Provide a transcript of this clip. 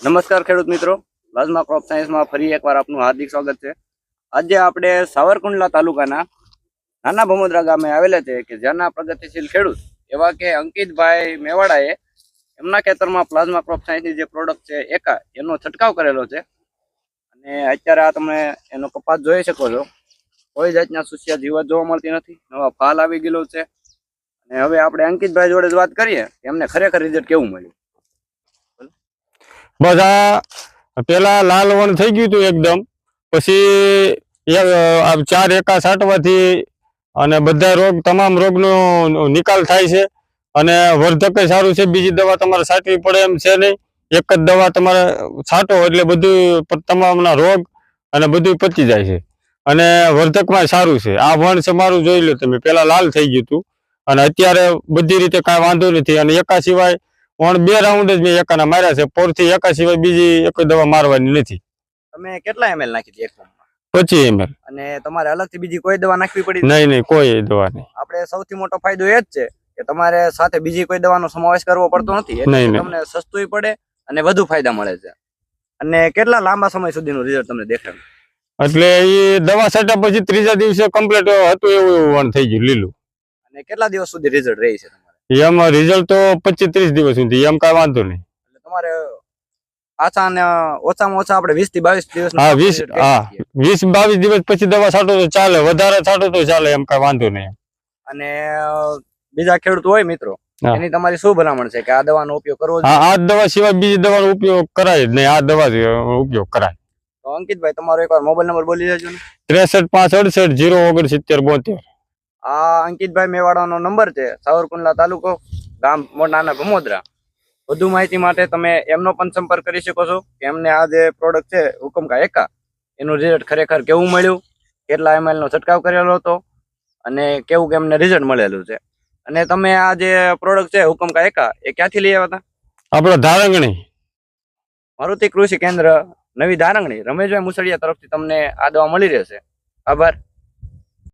નમસ્કાર ખેડૂત મિત્રો, પ્લાઝમા ક્રોપ સાયન્સમાં ફરી એકવાર આપનું હાર્દિક સ્વાગત છે। આજે આપણે સાવરકુંડલા તાલુકાના નાના ભમોદરા ગામે આવેલા છે કે જેના પ્રગતિશીલ ખેડૂત એવા કે અંકિતભાઈ મેવાડાએ એમના ખેતરમાં પ્લાઝમા ક્રોપ સાયન્સની જે પ્રોડક્ટ છે એકા એનો છંટકાવ કરેલો છે અને અત્યારે આ તમે એનો કપાસ જોઈ શકો છો। કોઈ જાતના સુસ્યા જીવાત જોવા મળતી નથી, નવા ફાલ આવી ગયેલો છે અને હવે આપણે અંકિતભાઈ જોડે જ વાત કરીએ એમને ખરેખર રિઝલ્ટ કેવું મળ્યું। બસ આ પેલા લાલ વણ થઈ ગયું હતું એકદમ, પછી 4 એકા છાંટવાથી અને બધા રોગ તમામ રોગનો નિકાલ થાય છે અને વર્ધક સારું છે। બીજી દવા તમારે છાંટવી પડે એમ છે નહીં, એક જ દવા તમારે છાંટો એટલે બધું તમામના રોગ અને બધું પચી જાય છે અને વર્ધકમાં સારું છે। આ વણ છે મારું જોઈ લો તમે, પેલા લાલ થઈ ગયું હતું અને અત્યારે બધી રીતે કાંઈ વાંધો નથી અને એકા સિવાય 2 રાઉન્ડ જ મેં એકાના માર્યા છે, પોરથી એકા સિવાય બીજી એક દવા મારવાની નથી। તમે કેટલા ml નાખી હતી એક ફોર્મમાં? 25 ml। અને તમારે અલગથી બીજી કોઈ દવા નાખવી પડી? નહીં, કોઈ દવા નહીં। આપણે સૌથી મોટો ફાયદો એ જ છે કે તમારે સાથે બીજી કોઈ દવાનો સમાવેશ કરવો પડતો નથી, એટલે તમને સસ્તુંય પડે અને વધુ ફાયદા મળે છે। અને કેટલા લાંબા સમય સુધીનું રિઝલ્ટ તમને દેખાય? એટલે એ દવા છાંટ્યા પછી 3જા દિવસે કમ્પ્લીટ હતું એવું વણ થઈ ગયું લીલું। અને કેટલા દિવસ સુધી રિઝલ્ટ રહે છે તમારે? એમાં રિઝલ્ટ તો 25-30 દિવસ સુધી, એમ કાંઈ વાંધો નહીં। એટલે તમારે આછા અને ઓછામાં ઓછા આપણે 20 થી 22 દિવસ? હા, 20-22 દિવસ પછી દવા છાંટો તો ચાલે, વધારે છાંટો તો ચાલે, એમ કાંઈ વાંધો નહીં। અને બીજા ખેડૂત હોય મિત્રો, એની તમારી શું ભલામણ છે કે આ દવાનો ઉપયોગ કરવો જોઈએ? હા, આ દવા સિવાય બીજી દવાનો ઉપયોગ કરાય જ નહીં, આ દવા ઉપયોગ કરાય। તો અંકિતભાઈ તમારો એકવાર મોબાઈલ નંબર બોલી દેજો ને। 63-568-069-72। આ અંકિતભાઈ મેવાડાનો નંબર છે, સાવરકુંડલા તાલુકો, ગામ નાના ભમોદરા। વધુ માહિતી માટે તમે એમનો પણ સંપર્ક કરી શકો છો કે એમને આ જે પ્રોડક્ટ છે હુકમકા એકા એનું રિઝલ્ટ ખરેખર કેવું મળ્યું, કેટલા ml નો છંટકાવ કરેલો હતો અને કેવું કે એમને રિઝલ્ટ મળેલું છે। અને તમે આ જે પ્રોડક્ટ છે હુકમકા એકા એ ક્યાંથી લઈ આવ્યા હતા? આપણો ધારંગણી મારુતિ કૃષિ કેન્દ્ર નવી ધારંગણી, રમેશભાઈ મુસળિયા તરફથી તમને આ દવા મળી રહેશે। આભાર।